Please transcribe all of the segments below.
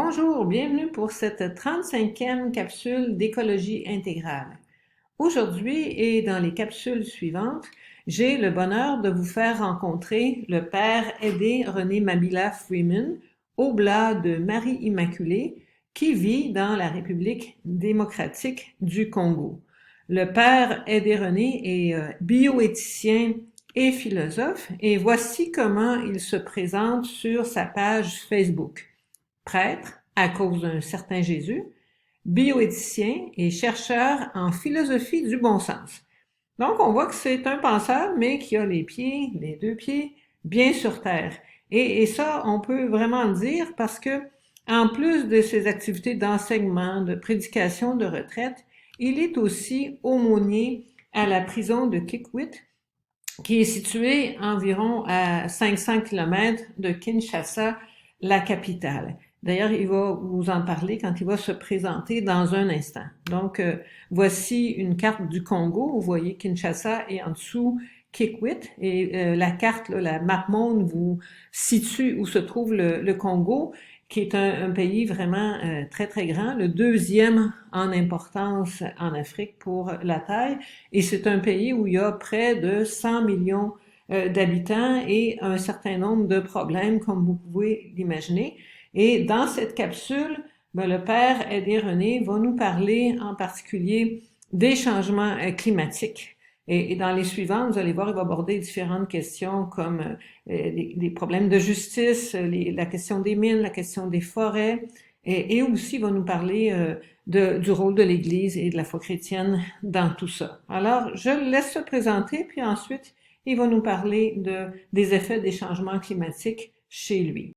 Bonjour, bienvenue pour cette 35e capsule d'écologie intégrale. Aujourd'hui et dans les capsules suivantes, j'ai le bonheur de vous faire rencontrer le père Aidé René Mabila Freeman, oblat de Marie-Immaculée, qui vit dans la République démocratique du Congo. Le père Aidé René est bioéthicien et philosophe, et voici comment il se présente sur sa page Facebook. Prêtre à cause d'un certain Jésus, bioéthicien et chercheur en philosophie du bon sens. Donc, on voit que c'est un penseur, mais qui a les deux pieds, bien sur terre. Et ça, on peut vraiment le dire parce que, en plus de ses activités d'enseignement, de prédication, de retraite, il est aussi aumônier à la prison de Kikwit, qui est située environ à 500 kilomètres de Kinshasa, la capitale. D'ailleurs, il va vous en parler quand il va se présenter dans un instant. Donc, voici une carte du Congo. Vous voyez Kinshasa et en dessous Kikwit. Et la carte, là, la map monde, vous situe où se trouve le Congo, qui est un pays vraiment très, très grand, le deuxième en importance en Afrique pour la taille. Et c'est un pays où il y a près de 100 millions d'habitants et un certain nombre de problèmes, comme vous pouvez l'imaginer. Et dans cette capsule, le père Aidé René va nous parler en particulier des changements climatiques. Et dans les suivantes, vous allez voir, il va aborder différentes questions comme les problèmes de justice, la question des mines, la question des forêts, et aussi il va nous parler du rôle de l'Église et de la foi chrétienne dans tout ça. Alors, je le laisse se présenter, puis ensuite, il va nous parler des effets des changements climatiques chez lui.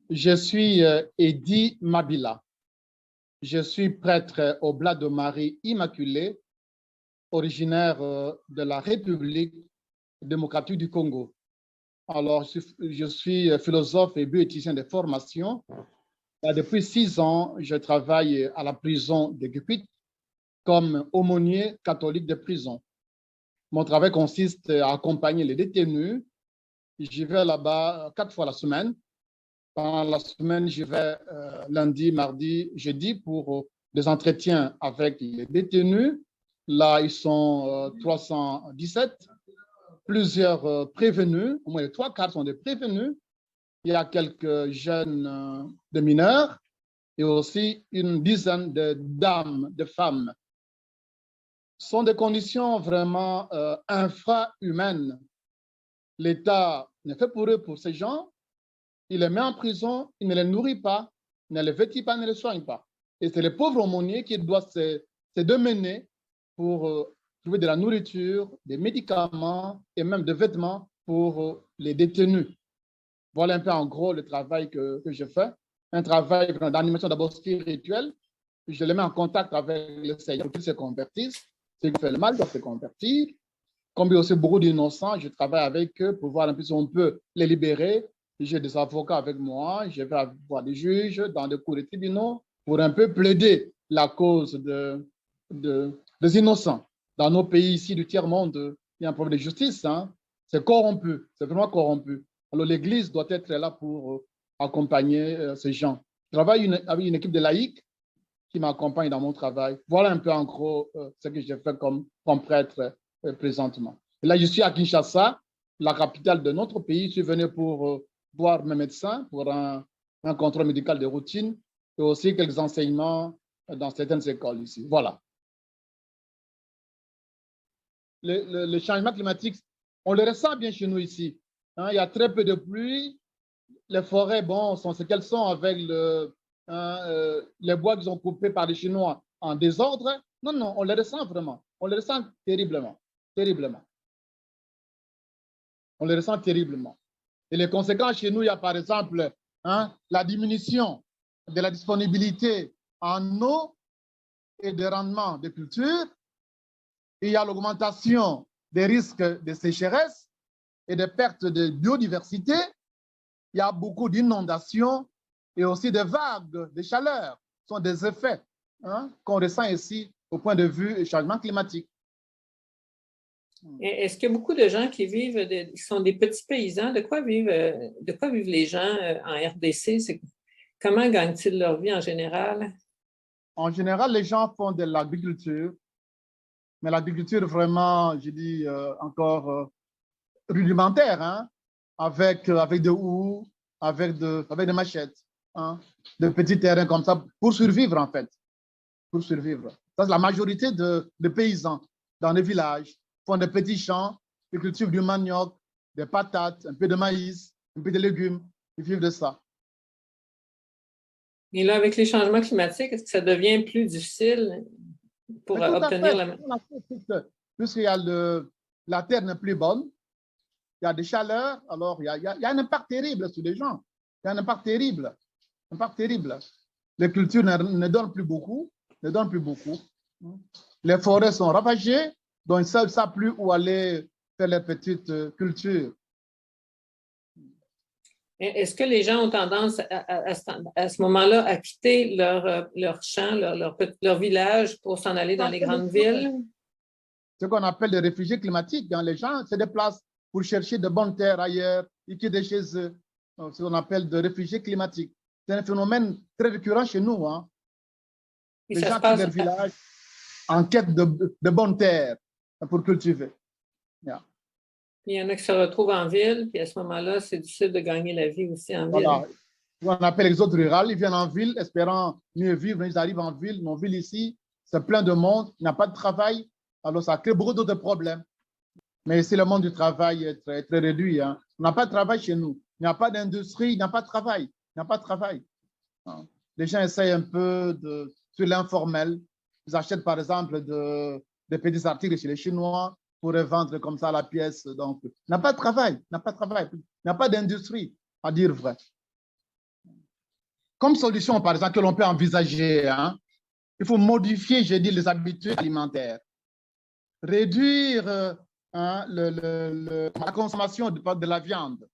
Je suis Eddy Mabila. Je suis prêtre oblat de Marie Immaculée, originaire de la République démocratique du Congo. Alors, je suis philosophe et bioéthicien de formation. Depuis 6 ans, je travaille à la prison de Kikwit comme aumônier catholique de prison. Mon travail consiste à accompagner les détenus. J'y vais là-bas 4 fois la semaine. Pendant la semaine, j'y vais lundi, mardi, jeudi pour des entretiens avec les détenus. Là, ils sont 317. Plusieurs prévenus, au moins les 3/4 sont des prévenus. Il y a quelques jeunes de mineurs et aussi une dizaine de dames, de femmes. Ce sont des conditions vraiment infra-humaines. L'État ne fait pour eux, pour ces gens. Il les met en prison, il ne les nourrit pas, ne les vêtit pas, ne les soigne pas. Et c'est les pauvres aumôniers qui doivent se démener pour trouver de la nourriture, des médicaments et même des vêtements pour les détenus. Voilà un peu en gros le travail que je fais. Un travail d'animation d'abord spirituelle. Je les mets en contact avec le Seigneur pour qu'ils se convertissent. Ceux qui font le mal doivent se convertir. Comme il y a aussi beaucoup d'innocents, je travaille avec eux pour voir un peu si on peut les libérer. J'ai des avocats avec moi, je vais voir des juges dans des cours de tribunaux pour un peu plaider la cause des innocents. Dans nos pays ici du tiers-monde, il y a un problème de justice, hein. C'est corrompu, c'est vraiment corrompu. Alors l'Église doit être là pour accompagner ces gens. Je travaille avec une équipe de laïcs qui m'accompagne dans mon travail. Voilà un peu en gros ce que j'ai fait comme prêtre présentement. Et là, je suis à Kinshasa, la capitale de notre pays. Je suis venu pour voir mes médecins pour un contrôle médical de routine et aussi quelques enseignements dans certaines écoles ici. Voilà. Le changement climatique, on le ressent bien chez nous ici. Hein, il y a très peu de pluie. Les forêts, bon, sont ce qu'elles sont avec les bois qu'ils ont coupés par les Chinois en désordre. Non, non, on les ressent vraiment. On les ressent terriblement. Terriblement. On les ressent terriblement. Et les conséquences chez nous, il y a par exemple la diminution de la disponibilité en eau et de rendement des cultures. Il y a l'augmentation des risques de sécheresse et de perte de biodiversité. Il y a beaucoup d'inondations et aussi des vagues de chaleur. Ce sont des effets qu'on ressent ici au point de vue du changement climatique. Est-ce qu'il y a beaucoup de gens qui qui sont des petits paysans? De quoi vivent les gens en RDC? Comment gagnent-ils leur vie en général? En général, les gens font de l'agriculture, mais l'agriculture vraiment, je dis encore rudimentaire, hein, avec des houes, avec des machettes, hein, de petits terrains comme ça, pour survivre en fait, pour survivre. Ça, la majorité de paysans dans les villages font des petits champs, ils cultivent du manioc, des patates, un peu de maïs, un peu de légumes, ils vivent de ça. Et là, avec les changements climatiques, est-ce que ça devient plus difficile pour Mais tout à obtenir fait, puisqu'il y a la terre n'est plus bonne, il y a des chaleurs, alors il y a un impact terrible sur les gens. Il y a un impact terrible, Les cultures ne donnent plus beaucoup, Les forêts sont ravagées, donc ils ne savent plus où aller faire les petites cultures. Est-ce que les gens ont tendance à ce moment-là à quitter leur champ, leur village pour s'en aller dans les grandes villes? Ce qu'on appelle des réfugiés climatiques. Les gens se déplacent pour chercher de bonnes terres ailleurs, ils quittent chez eux. Ce qu'on appelle des réfugiés climatiques. C'est un phénomène très récurrent chez nous. Hein. Les gens quittent leur village en quête de bonnes terres pour cultiver. Yeah. Il y en a qui se retrouvent en ville, puis à ce moment-là, c'est difficile de gagner la vie aussi en ville. On appelle l'exode rural, ils viennent en ville espérant mieux vivre, ils arrivent en ville, nos villes ici, c'est plein de monde, il n'y a pas de travail, alors ça crée beaucoup d'autres problèmes. Mais ici, le monde du travail est très, très réduit. Hein. On n'a pas de travail chez nous, il n'y a pas d'industrie, il n'y a pas de travail, Les gens essayent un peu sur l'informel, ils achètent par exemple des petits articles chez les Chinois, pour les vendre comme ça à la pièce. Donc, il n'y a pas de travail, il n'y a pas d'industrie, à dire vrai. Comme solution, par exemple, que l'on peut envisager, hein, il faut modifier, j'ai dit, les habitudes alimentaires. Réduire la consommation de la viande,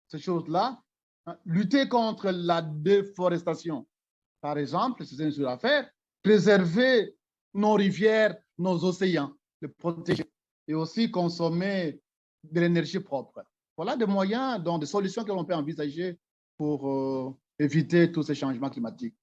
ces choses-là. Hein, lutter contre la déforestation. Par exemple, c'est une chose à faire. Préserver nos rivières, nos océans, les protéger. Et aussi consommer de l'énergie propre. Voilà des moyens, donc des solutions que l'on peut envisager pour éviter tous ces changements climatiques.